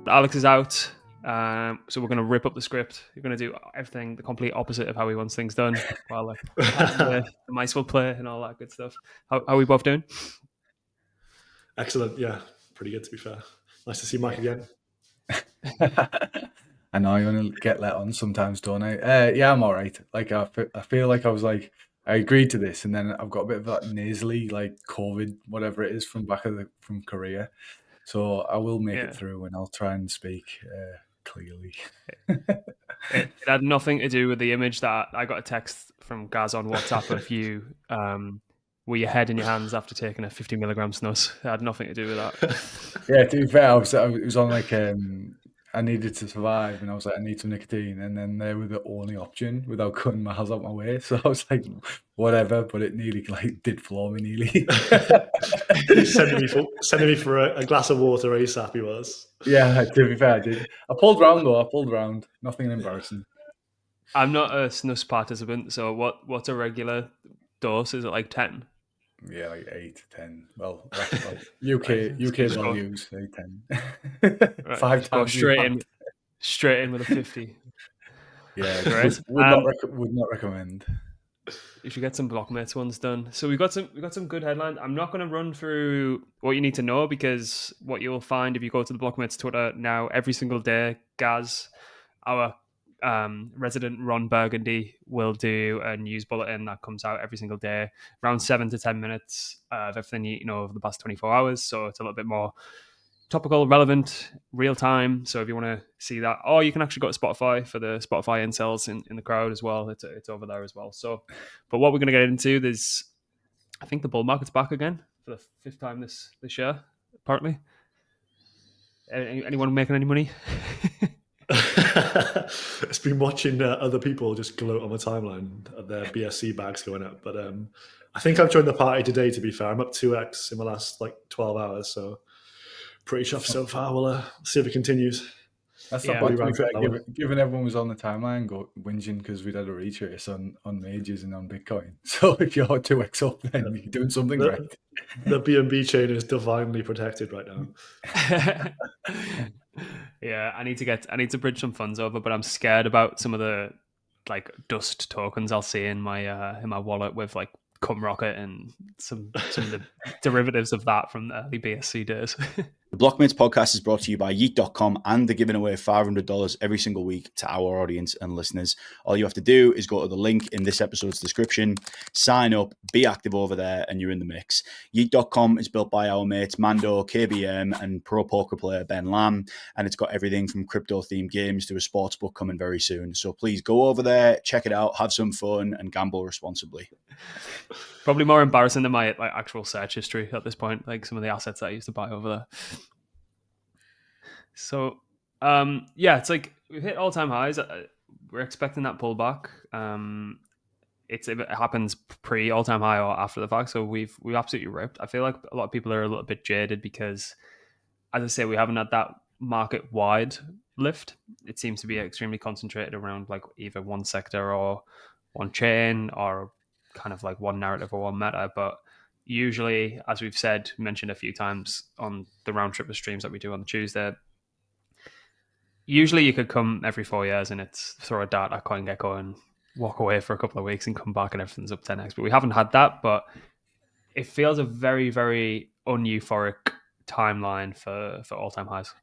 Alex is out, so we're going to rip up the script. You're going to do everything the complete opposite of how he wants things done, while the mice will play and all that good stuff. How are we both doing? Excellent. Yeah, pretty good to be fair. Nice to see Mike again. I know you want to get let on sometimes, don't I? Yeah, I'm all right. Like I feel like I agreed to this, and then I've got a bit of that nasally, like COVID, whatever it is, from from Korea. So I will make it through, and I'll try and speak clearly. It had nothing to do with the image that I got a text from Gaz on WhatsApp of you with your head in your hands after taking a 50 milligram snus. It had nothing to do with that. Yeah, to be fair, it was on like I needed to survive, and I was like, I need some nicotine, and then they were the only option without cutting my hands out my way. So I was like, whatever, but it nearly did floor me nearly. sending me for a glass of water ASAP. He was. Yeah, to be fair, I did. I pulled round. Nothing embarrassing. I'm not a snus participant, so what's a regular dose? Is it like 10? Yeah, like 8 to 10. Well, UK values, 8, 10. Right. 5 times straight in with a 50. Yeah, great. Would not recommend. You should get some Blockmates ones done. So we've got some good headlines. I'm not going to run through what you need to know, because what you'll find if you go to the Blockmates Twitter now, every single day, Gaz, our resident Ron Burgundy, will do a news bulletin that comes out every single day, around 7 to 10 minutes of everything you know over the past 24 hours. So it's a little bit more topical, relevant, real time. So if you want to see that, or you can actually go to Spotify for the Spotify incels in the crowd as well. It's over there as well. So, but what we're going to get into is, I think the bull market's back again for the 5th time this year, apparently. Anyone making any money? It's been watching other people just gloat on the timeline at their BSC bags going up. But I think I've joined the party today, to be fair. I'm up 2x in the last 12 hours. So pretty chuffed so far. We'll see if it continues. That's not bad. Given everyone was on the timeline whinging because we'd had a retrace on majors and on Bitcoin. So if you're 2x up, then you're doing something right. The BNB chain is divinely protected right now. Yeah, I need to bridge some funds over, but I'm scared about some of the dust tokens I'll see in my wallet with Cum Rocket and some of the derivatives of that from the early BSC days. The Blockmates Podcast is brought to you by Yeet.com, and they're giving away $500 every single week to our audience and listeners. All you have to do is go to the link in this episode's description, sign up, be active over there, and you're in the mix. Yeet.com is built by our mates Mando, KBM, and pro poker player Ben Lamb, and it's got everything from crypto-themed games to a sportsbook coming very soon. So please go over there, check it out, have some fun, and gamble responsibly. Probably more embarrassing than my actual search history at this point, some of the assets that I used to buy over there. So, it's we've hit all-time highs. We're expecting that pullback. If it happens pre all-time high or after the fact. So we've absolutely ripped. I feel like a lot of people are a little bit jaded because, as I say, we haven't had that market-wide lift. It seems to be extremely concentrated around either one sector or one chain or kind of one narrative or one meta. But usually, as we've mentioned a few times on the round trip of streams that we do on Tuesday, usually you could come every 4 years and it's throw a dart at CoinGecko and walk away for a couple of weeks and come back and everything's up 10x. But we haven't had that, but it feels a very, very un-euphoric timeline for all-time highs.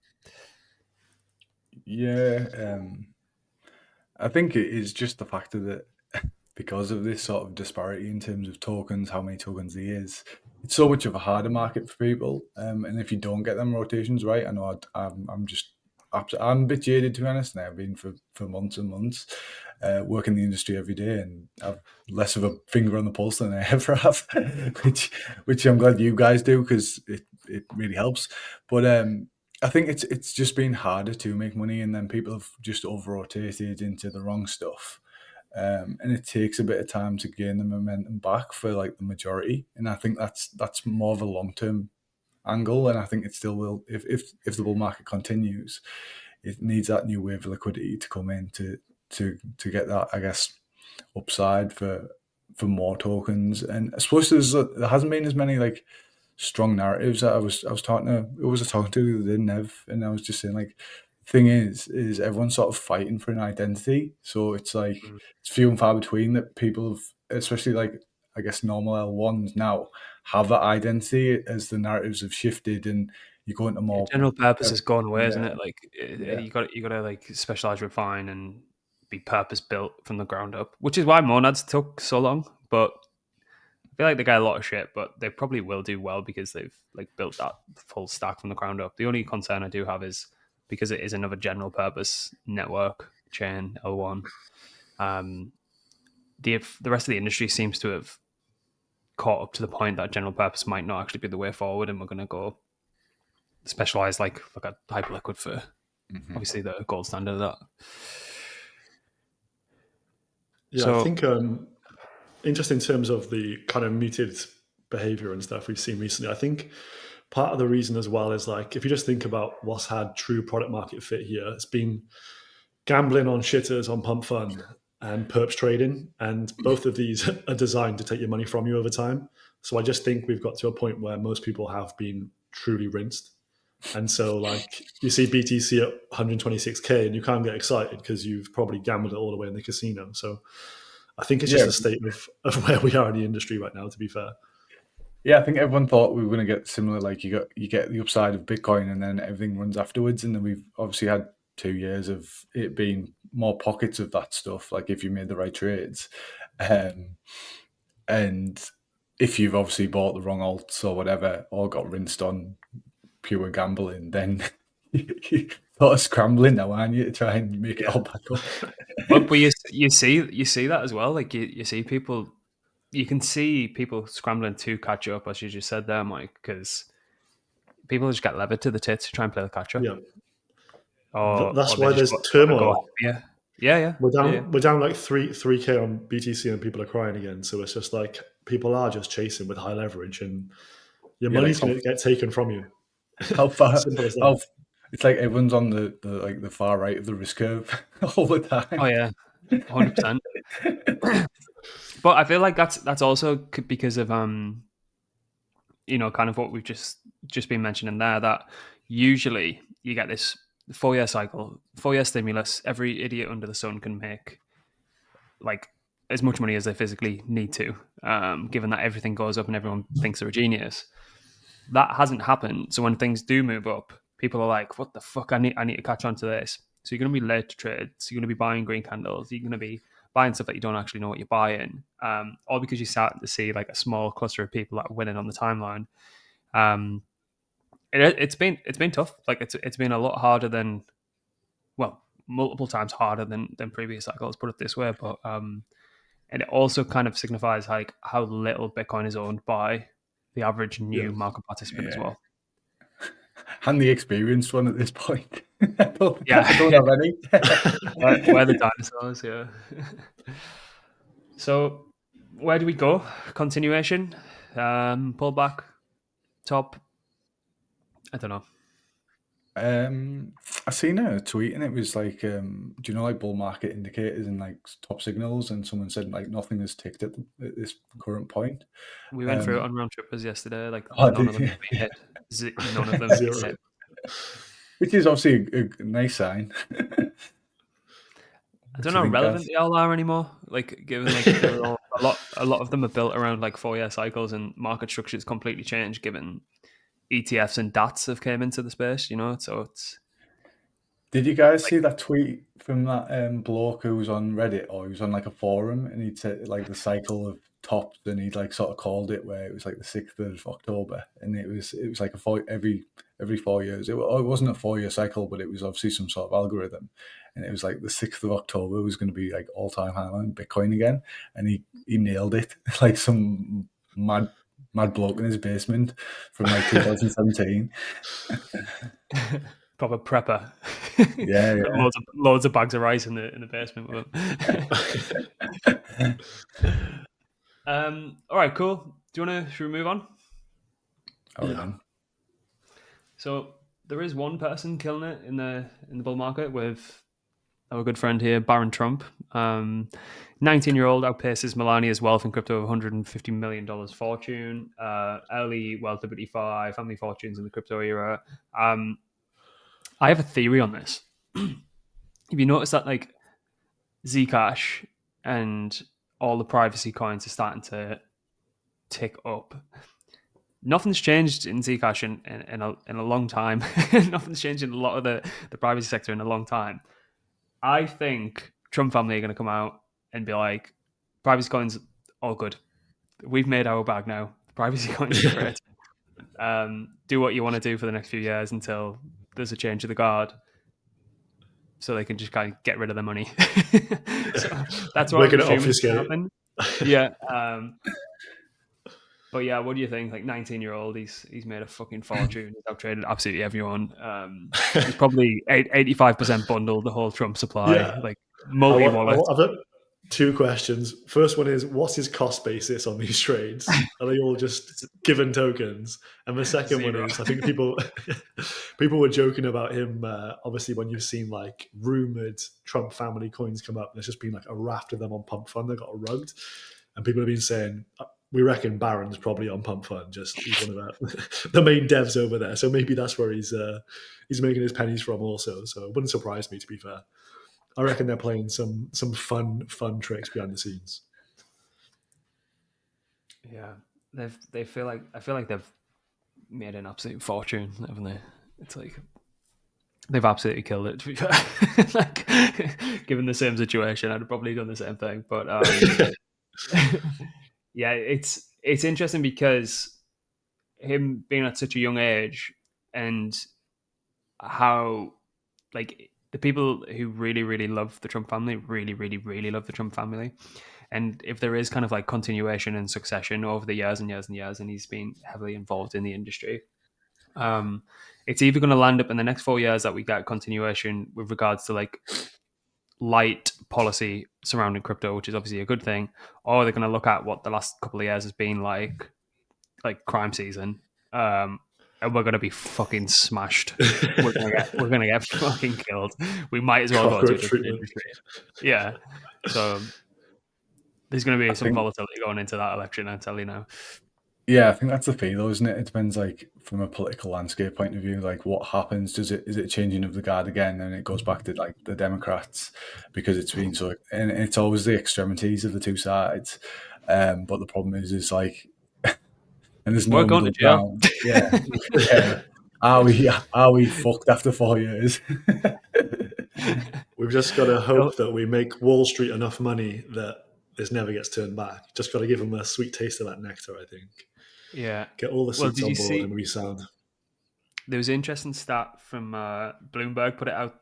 Yeah, I think it is just the factor that because of this sort of disparity in terms of tokens, how many tokens there is, it's so much of a harder market for people. And if you don't get them rotations right, I know I'm a bit jaded, to be honest. Now I've been for months and months, working the industry every day, and I've less of a finger on the pulse than I ever have, which I'm glad you guys do because it really helps. But I think it's just been harder to make money, and then people have just over-rotated into the wrong stuff. And it takes a bit of time to gain the momentum back for the majority. And I think that's more of a long-term angle, and I think it still will. If the bull market continues, it needs that new wave of liquidity to come in to get that, I guess, upside for more tokens. And I suppose there hasn't been as many strong narratives that I was talking to. Who was I talking to the other day, Nev? And I was just saying, like, thing is everyone's sort of fighting for an identity. So it's like it's few and far between that people have, especially like I guess normal L1s now, have that identity as the narratives have shifted and you go into more general purpose has gone away, isn't it? Like Yeah. you got to like specialize, refine, and be purpose built from the ground up, which is why monads took so long. But I feel like they got a lot of shit, but they probably will do well because they've like built that full stack from the ground up. The only concern I do have is because it is another general purpose network chain L1. The rest of the industry seems to have caught up to the point that general purpose might not actually be the way forward, and we're going to go specialize like a hyperliquid for obviously the gold standard of that. Yeah, So, I think interesting in terms of the kind of muted behavior and stuff we've seen recently. I think part of the reason as well is like if you just think about what's had true product market fit here, it's been gambling on shitters on pump fun and perps trading, and both of these are designed to take your money from you over time. So I just think we've got to a point where most people have been truly rinsed. And so like you see BTC at 126k and you can't get excited because you've probably gambled it all the way in the casino. So I think it's just a state of where we are in the industry right now, to be fair. Yeah, I think everyone thought we were going to get similar, like you get the upside of Bitcoin and then everything runs afterwards. And then we've obviously had 2 years of it being more pockets of that stuff, like if you made the right trades. And if you've obviously bought the wrong alts or whatever, or got rinsed on pure gambling, then you're sort of scrambling now, aren't you, to try and make it all back up. but you see that as well. Like you see people, you can see people scrambling to catch up, as you just said there, Mike, because people just get levered to the tits to try and play the catch up. Yeah. Or That's or they why just there's wanna go turmoil. happier. Yeah. We're down like 3k on BTC and people are crying again. So it's just like people are just chasing with high leverage and your money's going to get taken from you. How far? Simple as that. It's like everyone's on the far right of the risk curve all the time. Oh yeah, 100%. But I feel like that's also because of kind of what we've just been mentioning there, that usually you get this 4-year cycle, 4-year stimulus. Every idiot under the sun can make like as much money as they physically need to, given that everything goes up and everyone thinks they're a genius. That hasn't happened. So when things do move up, people are like, what the fuck? I need to catch on to this. So you're going to be late to trade. So you're going to be buying green candles. You're going to be buying stuff that you don't actually know what you're buying. All because you're starting to see like a small cluster of people that are winning on the timeline. It's been tough. Like it's been a lot harder than, well, multiple times harder than previous cycles, put it this way. But and it also kind of signifies like how little Bitcoin is owned by the average new market participant as well. And the experienced one at this point. I don't have any. We're the dinosaurs, yeah. So where do we go? Continuation? Pullback? Top? I don't know. I seen a tweet and it was like, do you know like bull market indicators and like top signals? And someone said like nothing has ticked at this current point. We went through it on round trippers yesterday. Like none of them have been hit. None of them have been hit. Which is obviously a nice sign. I don't know how relevant they all are anymore. Like given like a lot of them are built around like 4-year cycles and market structures completely changed given ETFs and DATs have came into the space, so it's... Did you guys see that tweet from that bloke who was on Reddit, or he was on like a forum, and he'd said like the cycle of tops, and he'd like sort of called it where it was like the 6th of October, and it was like every 4 years. It wasn't a 4-year cycle, but it was obviously some sort of algorithm, and it was like the 6th of October was going to be like all-time high on Bitcoin again, and he nailed it like some mad bloke in his basement from like 2017. Proper prepper. Yeah. Loads of bags of rice in the basement with him. All right, cool. Should we move on? Yeah. So there is one person killing it in the bull market with our good friend here, Barron Trump. 19-year-old outpaces Melania's wealth in crypto of $150 million fortune. Early wealth of 55, family fortunes in the crypto era. I have a theory on this. If you notice that like Zcash and all the privacy coins are starting to tick up, nothing's changed in Zcash in a long time. Nothing's changed in a lot of the privacy sector in a long time. I think Trump family are going to come out and be like, privacy coins, all good. We've made our bag now. Privacy coins are great. Do what you want to do for the next few years until there's a change of the guard, so they can just kind of get rid of the money. So that's what We're I'm going to assuming obfuscate. happen. Yeah. But yeah, what do you think? Like 19-year-old, he's made a fucking fortune. He's outtraded absolutely everyone. He's probably 85% bundled the whole Trump supply, Yeah. like multi-wallet. I've got two questions. First one is, what's his cost basis on these trades? Are they all just given tokens? And the second one is, I think people were joking about him. Obviously, when you've seen like rumored Trump family coins come up, there's just been like a raft of them on Pump Fund that got rugged, and people have been saying, we reckon Barron's probably on Pump Fund. Just he's one of the main devs over there, so maybe that's where he's making his pennies from also. So it wouldn't surprise me, to be fair. I reckon they're playing some fun tricks behind the scenes. Yeah, I feel like they've made an absolute fortune, haven't they? It's like they've absolutely killed it. To be fair, like given the same situation, I'd have probably done the same thing. But yeah, it's interesting because him being at such a young age and how like the people who really, really love the Trump family really, really, really love the Trump family. And if there is kind of like continuation and succession over the years and years and years, and he's been heavily involved in the industry, it's either going to land up in the next 4 years that we get continuation with regards to like light policy surrounding crypto, which is obviously a good thing, or they're going to look at what the last couple of years has been like crime season. And we're gonna be fucking smashed. We're gonna get fucking killed. We might as well go to a different industry. Yeah. So there's gonna be some volatility going into that election, I tell you now. Yeah, I think that's the thing, though, isn't it? It depends, like, from a political landscape point of view, like, what happens? Is it changing of the guard again, and it goes back to like the Democrats because it's been so, and it's always the extremities of the two sides. But the problem is like. And there's no middle ground. Yeah. Yeah. Are we fucked after 4 years? We've just got to hope that we make Wall Street enough money that this never gets turned back. Just got to give them a sweet taste of that nectar, I think. Yeah. Get all the seats on board and we sound. There was an interesting stat from Bloomberg, put it out.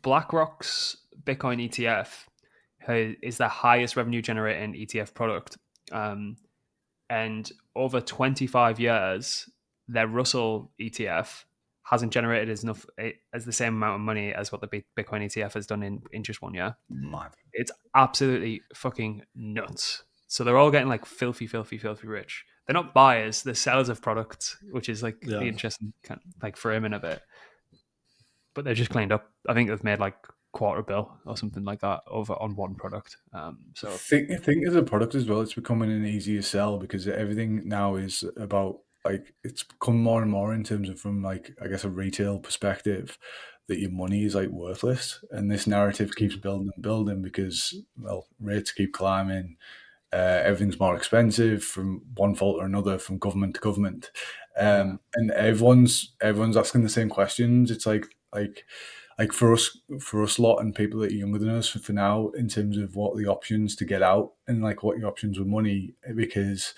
BlackRock's Bitcoin ETF is the highest revenue generating ETF product. And over 25 years, their Russell ETF hasn't generated as the same amount of money as what the Bitcoin ETF has done in just 1 year. Mad. It's absolutely fucking nuts. So they're all getting like filthy rich. They're not buyers; they're sellers of products, which is like the interesting kind of, like framing of it. But they're just cleaned up. I think they've made like $250 million or something like that over on one product. So I think as a product as well, it's becoming an easier sell because everything now is about like it's become more and more in terms of from like I guess a retail perspective that your money is like worthless, and this narrative keeps building and building because well rates keep climbing, everything's more expensive from one fault or another from government to government, and everyone's asking the same questions. It's like for us lot and people that are younger than us for now in terms of what the options to get out and like what your options with money, because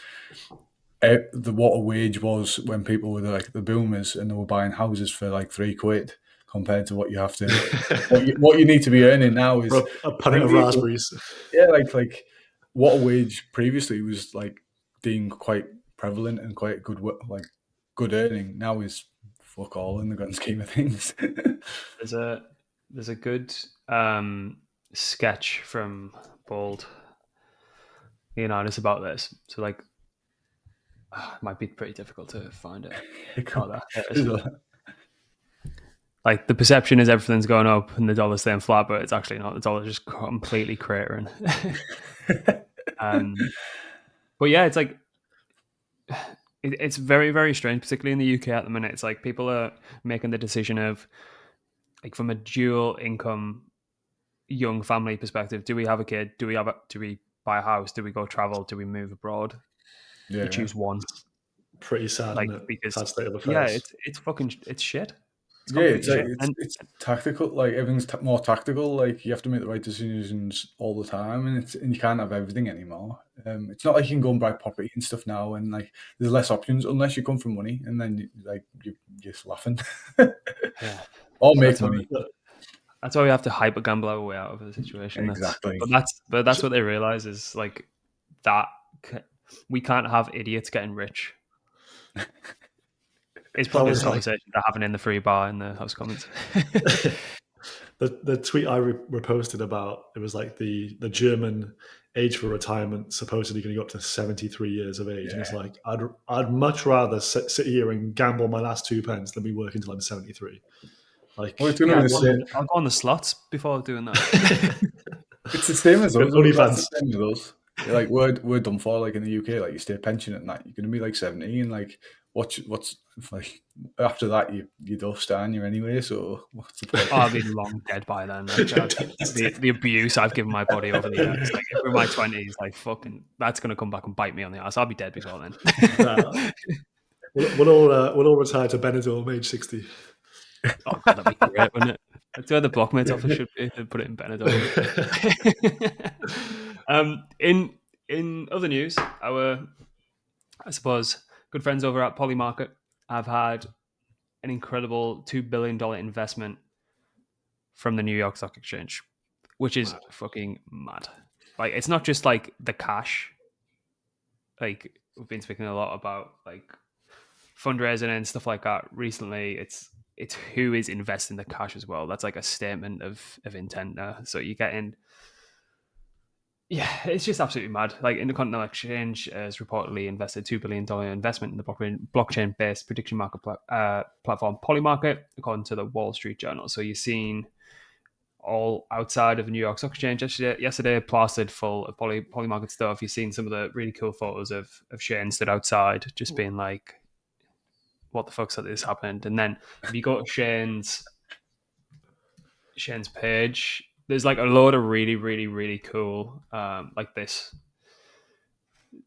what a wage was when people were like the boomers and they were buying houses for like £3 compared to what you have to what you need to be earning now is a punnet of raspberries. Yeah, like what a wage previously was like deemed quite prevalent and quite good earning now is fuck all in the grand scheme of things. There's a good sketch from Bald Leonidas about this. So like, it might be pretty difficult to find it. like the perception is everything's going up and the dollar's staying flat, but it's actually not. The dollar's just completely cratering. But yeah, it's like it's very, very strange, particularly in the UK at the minute. It's like people are making the decision of like from a dual income young family perspective, do we have a kid? Do we buy a house? Do we go travel? Do we move abroad? Yeah, You choose one. Pretty sad, Like isn't it? because Sad state of affairs. it's fucking it's shit. It's yeah, complete it's like shit. it's tactical. Like everything's more tactical. Like you have to make the right decisions all the time, and you can't have everything anymore. It's not like you can go and buy property and stuff now, and like there's less options unless you come from money, and then you're just laughing. Yeah. Or make money. That's why we have to hyper gamble our way out of the situation. Exactly. But that's what they realize is like that we can't have idiots getting rich. It's probably a conversation they're having in the free bar in the house comments. The tweet I reposted about, it was like the German age for retirement supposedly going to go up to 73 years of age. Yeah. And it's like, I'd much rather sit here and gamble my last 2 pence than be working until I'm 73. Like, I'll go on the slots before doing that. It's the same as us. Only fans. Like we're done for. Like in the UK, like you stay pension at night, you're going to be like 70, and like what's like after that you're dust, aren't you anyway? So what's the point? I'll be long dead by then. Like, the abuse I've given my body over the years, like in my 20s, like fucking, that's going to come back and bite me on the ass. I'll be dead before then. We'll all retire to Benidorm age 60. Oh god, that'd be great, wouldn't it? That's where the Blockmates offer should be, to put it in Benidorm. In other news, our, I suppose, good friends over at Polymarket have had an incredible $2 billion investment from the New York Stock Exchange, which is fucking mad. Like, it's not just like the cash. Like, we've been speaking a lot about like fundraising and stuff like that recently. It's who is investing the cash as well. That's like a statement of intent there. So you get in. Yeah, it's just absolutely mad. Like Intercontinental Exchange has reportedly invested $2 billion investment in the blockchain-based prediction market platform Polymarket, according to the Wall Street Journal. So you've seen all outside of the New York Stock Exchange yesterday plastered full of Polymarket stuff. You've seen some of the really cool photos of Shane stood outside just being like, what the fuck's that this happened? And then if you go to Shane's page, there's like a load of really, really, really cool, like this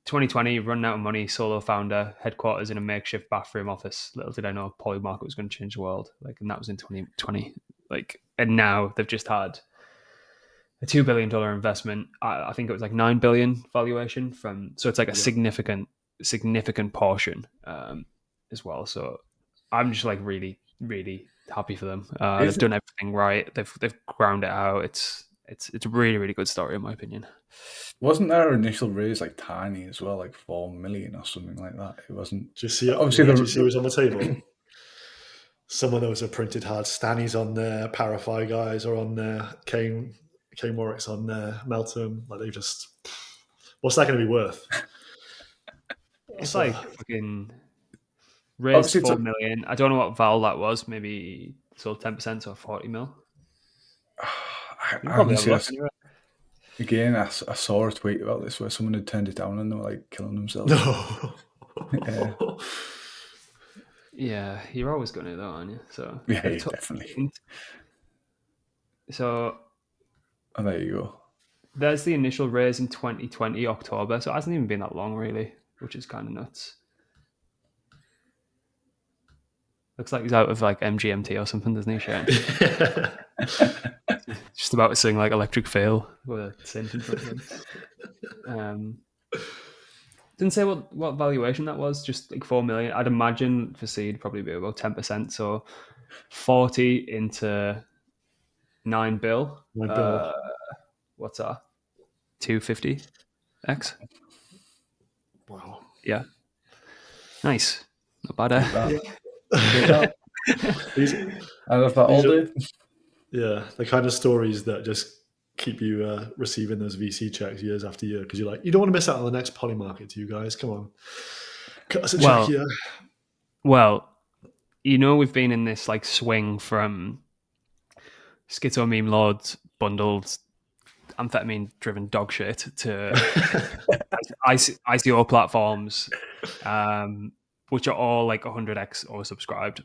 2020 running out of money, solo founder, headquarters in a makeshift bathroom office. Little did I know Polymarket was going to change the world. Like, and that was in 2020. Like, and now they've just had a $2 billion investment. I think it was like 9 billion valuation from. So it's like a significant portion as well. So I'm just like really, really happy for them. They've done everything right. They've ground it out. It's a really, really good story in my opinion. Wasn't their initial raise like tiny as well, like 4 million or something like that? It wasn't. Just see, obviously, did you see who's on the table? Some of those are printed hard. Stanny's on there. Parafy guys are on there. Kane Warwick's on there. Melton. Like they just. What's that going to be worth? It's like fucking. Raised 4 million. I don't know what val that was. Maybe sold 10%, so 40 mil. Again, I saw a tweet about this where someone had turned it down and they were like killing themselves. No. Yeah, you're always going to though, aren't you? So yeah, definitely. So, and there you go. There's the initial raise in 2020 October, so it hasn't even been that long really, which is kind of nuts. Looks like he's out of like MGMT or something, doesn't he, Shane? Just about to sing like Electric Fail with a synth in front of him. Didn't say what valuation that was, just like 4 million. I'd imagine for seed probably be about 10%. So 40 into 9 bill. What's that? 250x? Wow. Yeah. Nice. Not bad, I love that all day. Yeah, the kind of stories that just keep you receiving those VC checks years after year because you're like, you don't want to miss out on the next Polymarket, you guys. Come on, cut us a check here. Well, we've been in this like swing from schizo meme lords bundled amphetamine-driven dog shit to ICO platforms, which are all like 100x oversubscribed.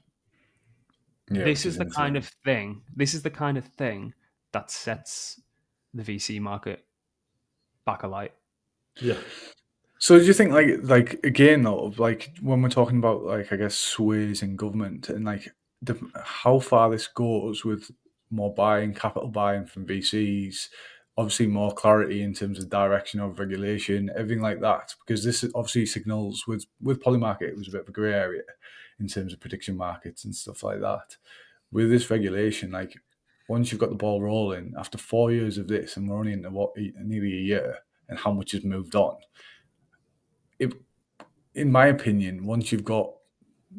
Yeah, This which is the kind insane. of thing. This is the kind of thing that sets the VC market back alight. Yeah. So do you think like again though, like when we're talking about like I guess sways in government and like how far this goes with more capital buying from VCs, obviously more clarity in terms of direction of regulation, everything like that, because this obviously signals with Polymarket it was a bit of a grey area in terms of prediction markets and stuff like that. With this regulation, like once you've got the ball rolling after 4 years of this, and we're only into nearly a year, and how much has moved on. In my opinion, once you've got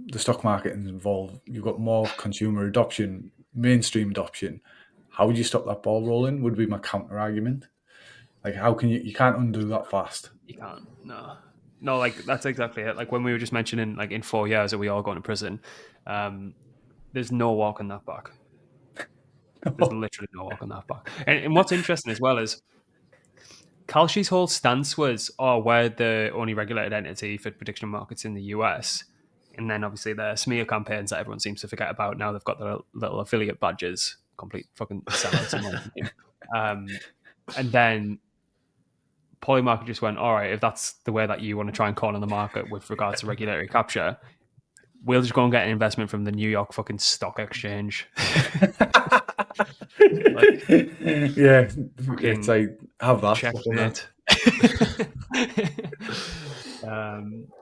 the stock market involved, you've got more consumer adoption, mainstream adoption. How would you stop that ball rolling? Would be my counter argument. Like, how can you can't undo that fast? You can't. No. Like that's exactly it. Like when we were just mentioning, like in 4 years, are we all going to prison? There's no walking that back. There's literally no walking that back. And what's interesting as well is Kalshi's whole stance was, we're the only regulated entity for prediction markets in the US. And then obviously the smear campaigns that everyone seems to forget about now. They've got their little affiliate badges, complete fucking sellouts. And then Polymarket just went, all right, if that's the way that you want to try and corner the market with regards to regulatory capture, we'll just go and get an investment from the New York fucking stock exchange. Yeah, it's like have that. Checkmate.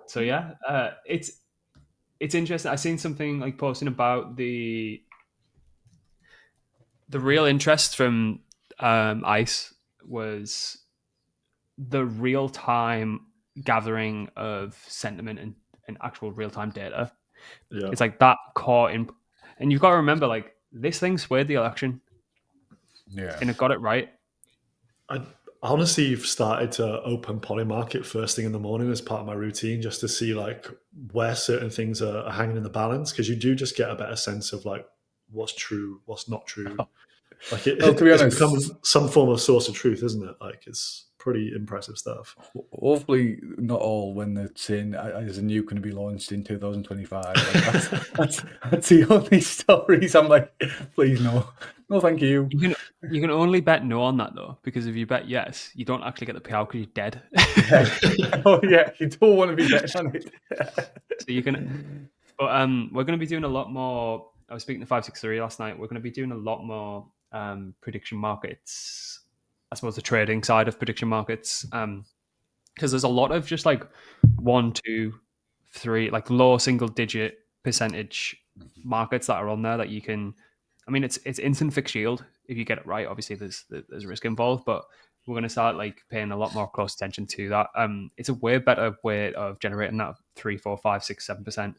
So yeah, it's interesting. I seen something like posting about the real interest from ICE was the real time gathering of sentiment and actual real time data. Yeah. It's like that caught in, and you've got to remember, like this thing swayed the election. Yeah, and it got it right. I honestly started to open Polymarket first thing in the morning as part of my routine, just to see like where certain things are hanging in the balance, because you do just get a better sense of like what's true, what's not true. Like to be honest, it's become some form of source of truth, isn't it? Like it's pretty impressive stuff. Hopefully not all when they're saying there's a nuke going to be launched in 2025. Like that's the only stories I'm like, please no, thank you. You can only bet no on that though, because if you bet yes, you don't actually get the payout because you're dead. Oh yeah, you don't want to be betting on it. So you can, but we're going to be doing a lot more. I was speaking to 563 last night. We're going to be doing a lot more prediction markets. I suppose the trading side of prediction markets, because there's a lot of just like 1, 2, 3, like low single digit percentage markets that are on there that you can. I mean, it's instant fixed yield if you get it right. Obviously, there's risk involved, but we're going to start like paying a lot more close attention to that. It's a way better way of generating that 3, 4, 5, 6, 7%,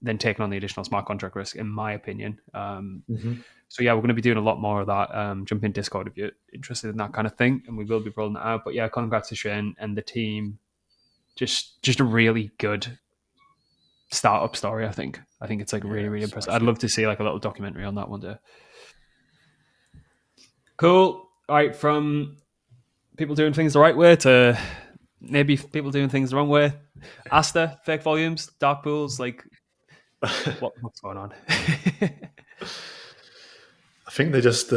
than taking on the additional smart contract risk, in my opinion. So yeah, we're going to be doing a lot more of that. Jump in Discord if you're interested in that kind of thing, and we will be rolling that out. But yeah, congrats to Shane and the team. Just a really good startup story. I think it's like really impressive. I'd love to see like a little documentary on that one day. Cool. All right, from people doing things the right way to maybe people doing things the wrong way. Asta, fake volumes, dark pools, like what's going on? I think they're just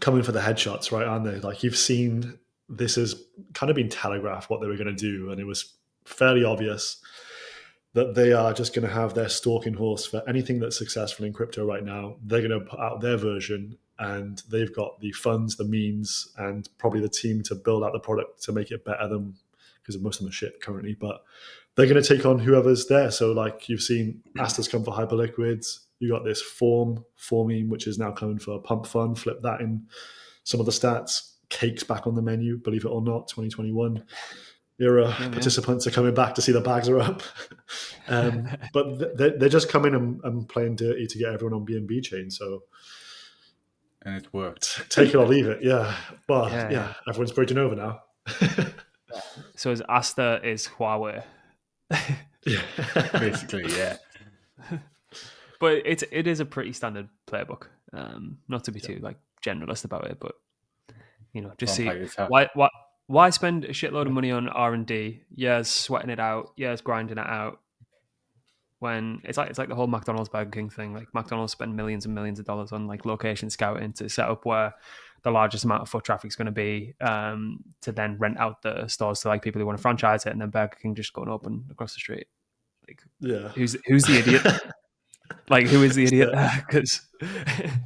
coming for the headshots, right? Aren't they? Like you've seen, this has kind of been telegraphed what they were going to do, and it was fairly obvious that they are just going to have their stalking horse for anything that's successful in crypto right now. They're going to put out their version, and they've got the funds, the means, and probably the team to build out the product to make it better than, because most of them are shit currently, but they're going to take on whoever's there. So like you've seen Asta's come for Hyperliquids. You got this Forming, which is now coming for Pump Fund. Flip that in some of the stats. Cake's back on the menu, believe it or not, 2021. Era participants are coming back to see the bags are up. But they're just coming and playing dirty to get everyone on BNB chain. So, and it worked. Take it or leave it. Yeah. But yeah, everyone's bridging over now. So as Asta is Huawei. Basically, yeah. But it is a pretty standard playbook. Not to be too like generalist about it, but just see why spend a shitload of money on R&D, years sweating it out, years grinding it out, when it's like the whole McDonald's Burger King thing. Like McDonald's spend millions and millions of dollars on like location scouting to set up where the largest amount of foot traffic is going to be, to then rent out the stores to like people who want to franchise it, and then Burger King just go and open across the street. Like, who's the idiot? Like, who is the idiot? Because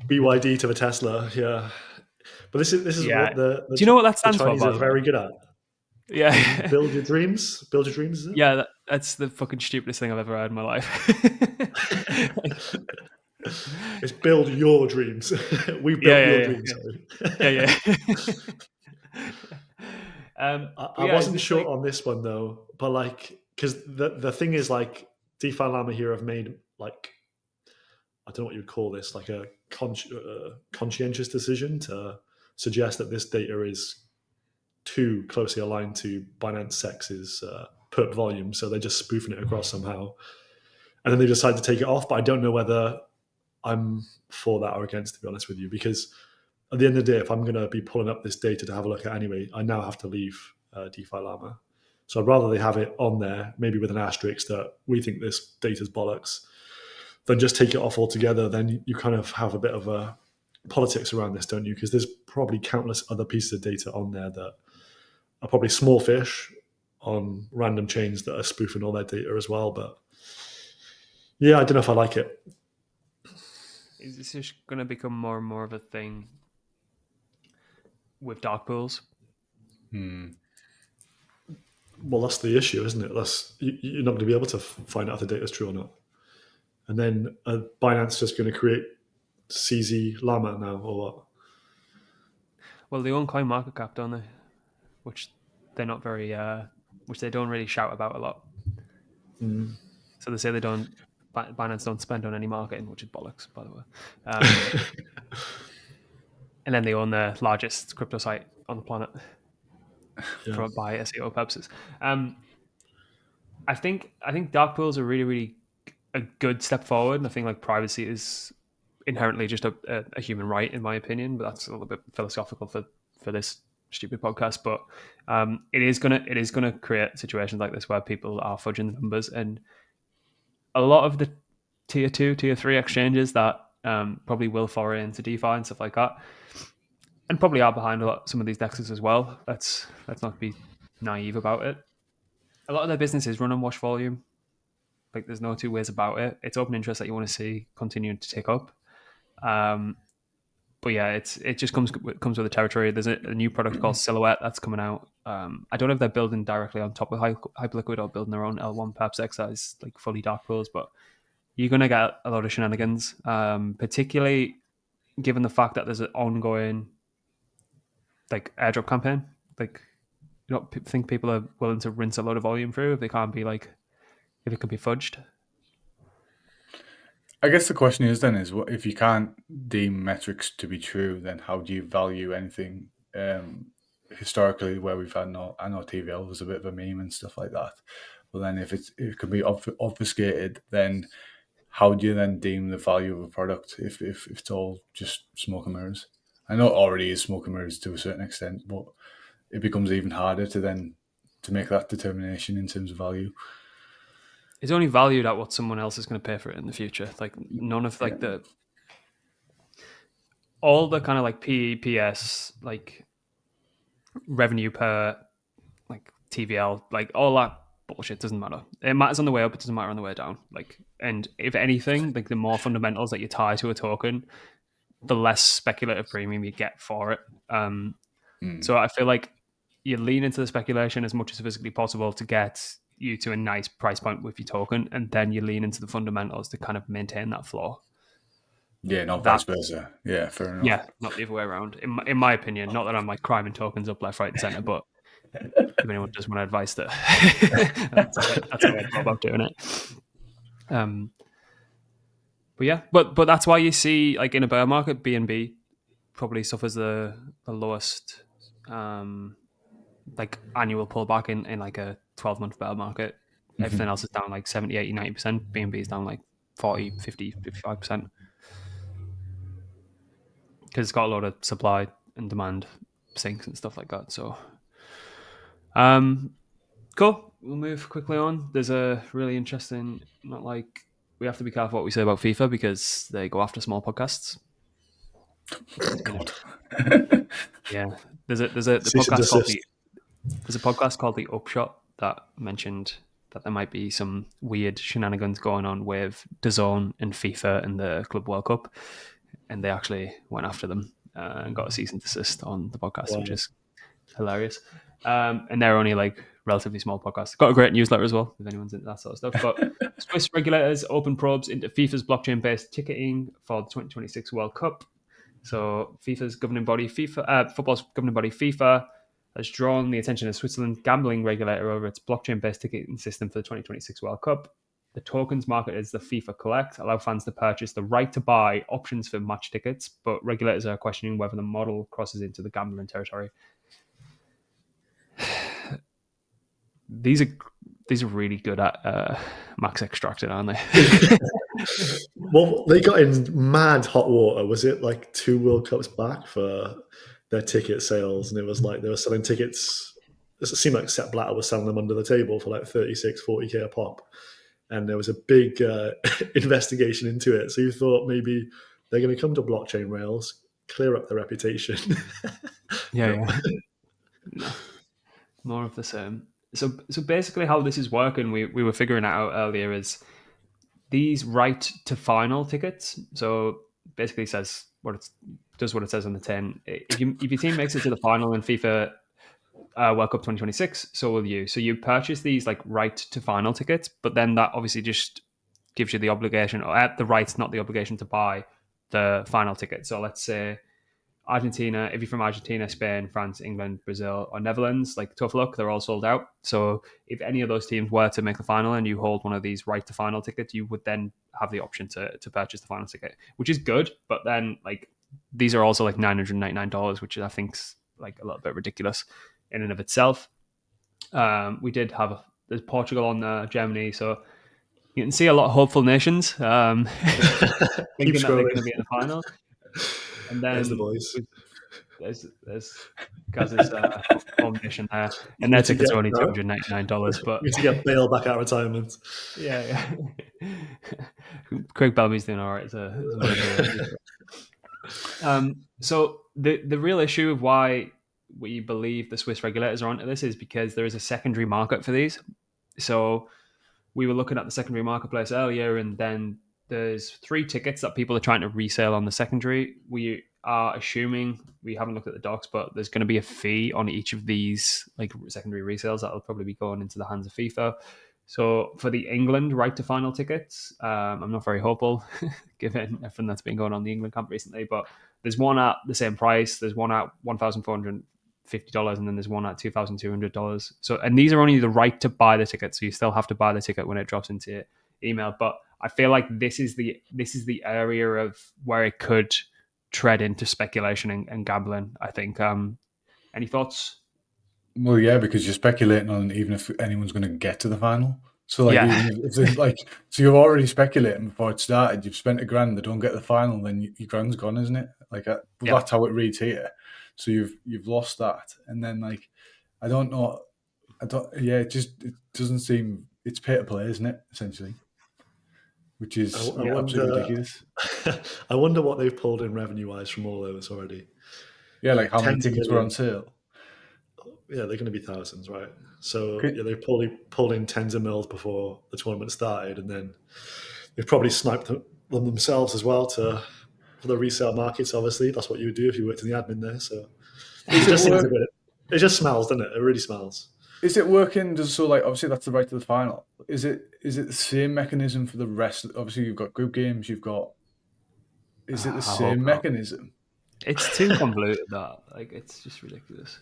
BYD to the Tesla, yeah. But this is what the do you know what that stands Chinese for? are very good at. Yeah, Build your dreams. Build your dreams. Is it? Yeah, that's the fucking stupidest thing I've ever heard in my life. It's build your dreams. We built your dreams. Yeah. I wasn't sure on this one though, but like, because the thing is, like, DeFi Llama here have made, like, I don't know what you'd call this, like a conscientious decision to suggest that this data is too closely aligned to Binance Sex's perp volume, so they're just spoofing it across somehow, and then they decide to take it off. But I don't know whether I'm for that or against, to be honest with you, because at the end of the day, if I'm going to be pulling up this data to have a look at anyway, I now have to leave DeFi Llama. So I'd rather they have it on there, maybe with an asterisk that we think this data's bollocks, than just take it off altogether. Then you kind of have a bit of a politics around this, don't you? Because there's probably countless other pieces of data on there that are probably small fish on random chains that are spoofing all their data as well. But yeah, I don't know if I like it. Is this just going to become more and more of a thing with dark pools? Well, that's the issue, isn't it? You're not going to be able to find out if the data is true or not. And then Binance just going to create CZ Llama now, or what? Well, they own CoinMarketCap, don't they? Which they're not very, which they don't really shout about a lot. So they say Binance don't spend on any marketing, which is bollocks, by the way. And then they own the largest crypto site on the planet by SEO purposes. I think dark pools are really, really a good step forward, and I think like privacy is inherently just a human right, in my opinion. But that's a little bit philosophical for this stupid podcast. But it is gonna create situations like this where people are fudging the numbers, and a lot of the tier 2, tier 3 exchanges that probably will foray into DeFi and stuff like that, and probably are behind some of these dexes as well. Let's not be naive about it. A lot of their businesses run on wash volume. Like, there's no two ways about it. It's open interest that you want to see continuing to tick up. But yeah, it just comes with the territory. There's a new product called Silhouette that's coming out. I don't know if they're building directly on top of Hyperliquid or building their own L1 perps exercise, like fully dark pools, but you're going to get a lot of shenanigans, particularly given the fact that there's an ongoing like airdrop campaign. Like, you don't think people are willing to rinse a load of volume through if it can be fudged? I guess the question is what if you can't deem metrics to be true, then how do you value anything? Historically, where we've had I know TVL was a bit of a meme and stuff like that. But then if it can be obfuscated, then how do you then deem the value of a product if it's all just smoke and mirrors? I know it already is smoke and mirrors to a certain extent, but it becomes even harder to make that determination in terms of value. It's only valued at what someone else is going to pay for it in the future. Like, none of like all the kind of like PEPS, like revenue per like TVL, like all that bullshit doesn't matter. It matters on the way up, it doesn't matter on the way down. Like, and if anything, like the more fundamentals that you tie to a token, the less speculative premium you get for it. So I feel like you lean into the speculation as much as physically possible to get you to a nice price point with your token, and then you lean into the fundamentals to kind of maintain that floor. Yeah, not vice versa. Yeah, fair enough. Yeah, not the other way around. In my opinion, not that I'm like criming tokens up left, right, and center, but if anyone does want advice, that's how I go about doing it. But yeah, but that's why you see, like, in a bear market, BNB probably suffers the lowest like annual pullback in like a 12-month bear market. Everything else is down like 70, 80, 90%. BNB is down like 40, 50, 55%. Because it's got a lot of supply and demand sinks and stuff like that. So, cool. We'll move quickly on. There's a really interesting, not like, we have to be careful what we say about FIFA because they go after small podcasts. God. Yeah. There's a Cease and podcast called desist. there's a podcast called The Upshot that mentioned that there might be some weird shenanigans going on with DAZN and FIFA and the Club World Cup, and they actually went after them and got a cease and desist on the podcast, Wow. which is hilarious. And they're only like relatively small podcasts. Got a great newsletter as well if anyone's into that sort of stuff. But Swiss regulators open probes into FIFA's blockchain-based ticketing for the 2026 World Cup. So FIFA's governing body, football's governing body, FIFA, has drawn the attention of Switzerland's gambling regulator over its blockchain-based ticketing system for the 2026 World Cup. The tokens marketed as the FIFA Collect allow fans to purchase the right to buy options for match tickets, but regulators are questioning whether the model crosses into the gambling territory. These are really good at max extracting, aren't they? Well, they got in mad hot water. Was it like 2 World Cups back for their ticket sales? And it was like they were selling tickets. It seemed like Sepp Blatter was selling them under the table for like 36, 40k a pop. And there was a big investigation into it. So you thought maybe they're going to come to blockchain rails, clear up their reputation. Yeah. No. More of the same. So basically how this is working, we were figuring it out earlier, is these right to final tickets. So basically says what it says on the tin. If your team makes it to the final in FIFA World Cup 2026, so will you. So you purchase these like right to final tickets, but then that obviously just gives you the obligation, or at the rights, not the obligation to buy the final ticket. So let's say Argentina, if you're from Argentina, Spain, France, England, Brazil, or Netherlands, like tough luck, they're all sold out. So if any of those teams were to make the final and you hold one of these right to final tickets, you would then have the option to purchase the final ticket, which is good. But then like these are also like $999, which I think's like a little bit ridiculous in and of itself. We did have there's Portugal on there, Germany, so you can see a lot of hopeful nations thinking that they're going to be in the final. And then There's the boys. There's Gaz's home nation there, and their tickets are only $299. But we need to get Bale back out of retirement. Yeah. Craig Bellamy's doing all right. So the real issue of why we believe the Swiss regulators are onto this is because there is a secondary market for these. So we were looking at the secondary marketplace earlier, and then there's 3 tickets that people are trying to resell on the secondary. We are assuming, we haven't looked at the docs, but there's going to be a fee on each of these like secondary resales that will probably be going into the hands of FIFA. So for the England right to final tickets, I'm not very hopeful given everything that's been going on in the England camp recently, but there's one at the same price. There's one at $1,450, and then there's one at $2,200. So, and these are only the right to buy the ticket. So you still have to buy the ticket when it drops into your email. But I feel like this is the area of where it could tread into speculation and gambling, I think. Any thoughts? Well, yeah, because you're speculating on even if anyone's going to get to the final. So, like, even if like, so you're already speculating before it started. You've spent $1,000, they don't get the final, then your grand's gone, isn't it? Like, that's how it reads here. So you've lost that, and then like, I don't know. Yeah, it doesn't seem, it's pay to play, isn't it? Essentially, which is absolutely ridiculous. I wonder what they've pulled in revenue wise from all those already. Yeah, like how many tickets were on sale? Yeah, they're going to be thousands, right? So they probably pulled in tens of mils before the tournament started, and then they've probably sniped them themselves as well for the resale markets. Obviously, that's what you would do if you worked in the admin there. So it just smells, doesn't it? It really smells. Is it working? So, like, obviously that's the right to the final. Is it the same mechanism for the rest? Obviously, you've got group games. Is it the same mechanism? It's too convoluted. That like it's just ridiculous.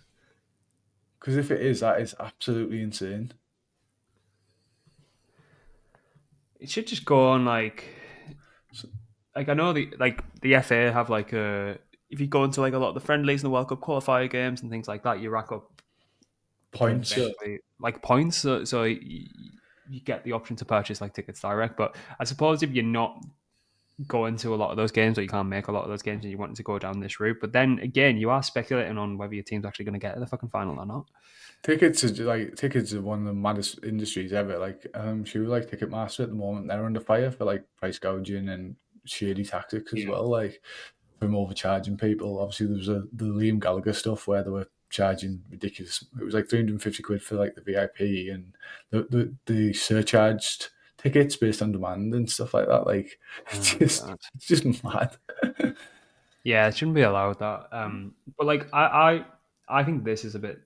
Because if it is, that is absolutely insane. It should just go on like I know the FA have like if you go into like a lot of the friendlies and the World Cup qualifier games and things like that, you rack up points, like points. So you you get the option to purchase like tickets direct. But I suppose if you're not going to a lot of those games, or you can't make a lot of those games, and you want to go down this route, but then again, you are speculating on whether your team's actually going to get to the fucking final or not. Tickets are one of the maddest industries ever. Like, sure, like Ticketmaster at the moment, they're under fire for like price gouging and shady tactics as well. Like from overcharging people. Obviously, there was the Liam Gallagher stuff where they were charging ridiculous. It was like 350 quid for like the VIP, and the surcharged tickets based on demand and stuff like that. Like, it's just mad. Yeah, it shouldn't be allowed that. But like, I think this is a bit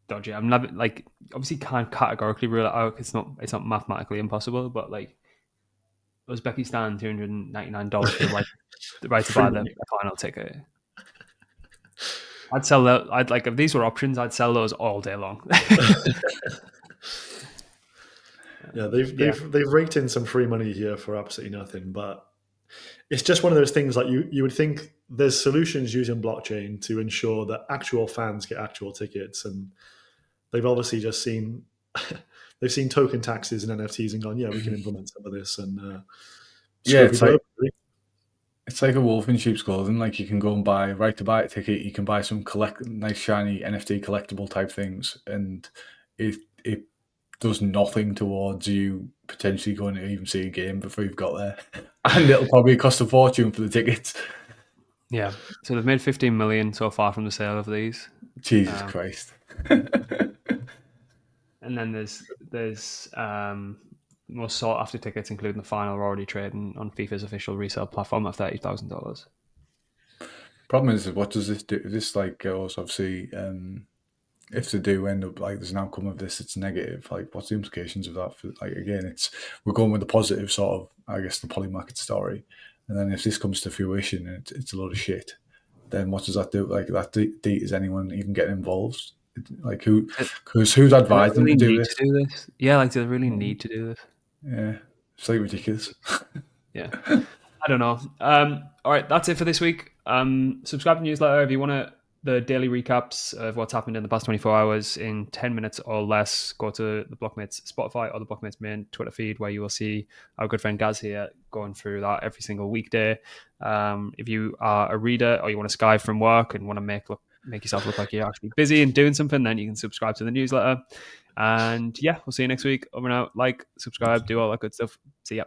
dodgy. I'm not like, obviously can't categorically rule it out. It's not mathematically impossible, but like, Uzbekistan $299 for the right to buy the final ticket. I'd sell that. I'd like, if these were options, I'd sell those all day long. Yeah, they've raked in some free money here for absolutely nothing, but it's just one of those things. Like you would think there's solutions using blockchain to ensure that actual fans get actual tickets, and they've obviously just seen they've seen token taxes and NFTs and gone, yeah, we can implement some of this. And it's like a wolf in sheep's clothing. Like, you can go and buy to buy a ticket. You can buy some nice shiny NFT collectible type things, and it does nothing towards you potentially going to even see a game before you've got there, and it'll probably cost a fortune for the tickets. Yeah, so they've made 15 million so far from the sale of these. Jesus Christ! And then there's most sought after tickets, including the final, are already trading on FIFA's official resale platform at $30,000. Problem is, what does this do? This like goes obviously. If they do end up like there's an outcome of this, it's negative. Like, what's the implications of that? For like, again, we're going with the positive sort of, I guess, the Polymarket story, and then if this comes to fruition and it's a load of shit, then what does that do? Like, is anyone even getting involved? Like, who's advised them to do this? Yeah, like, do they really need to do this? Yeah, it's like ridiculous. Yeah, I don't know. All right, that's it for this week. Subscribe to the newsletter if you want the daily recaps of what's happened in the past 24 hours in 10 minutes or less. Go to the Blockmates Spotify or the Blockmates main Twitter feed, where you will see our good friend Gaz here going through that every single weekday. If you are a reader or you want to Skype from work and want to make yourself look like you're actually busy and doing something, then you can subscribe to the newsletter. And yeah, we'll see you next week. Over and out. Like, subscribe, do all that good stuff. See ya.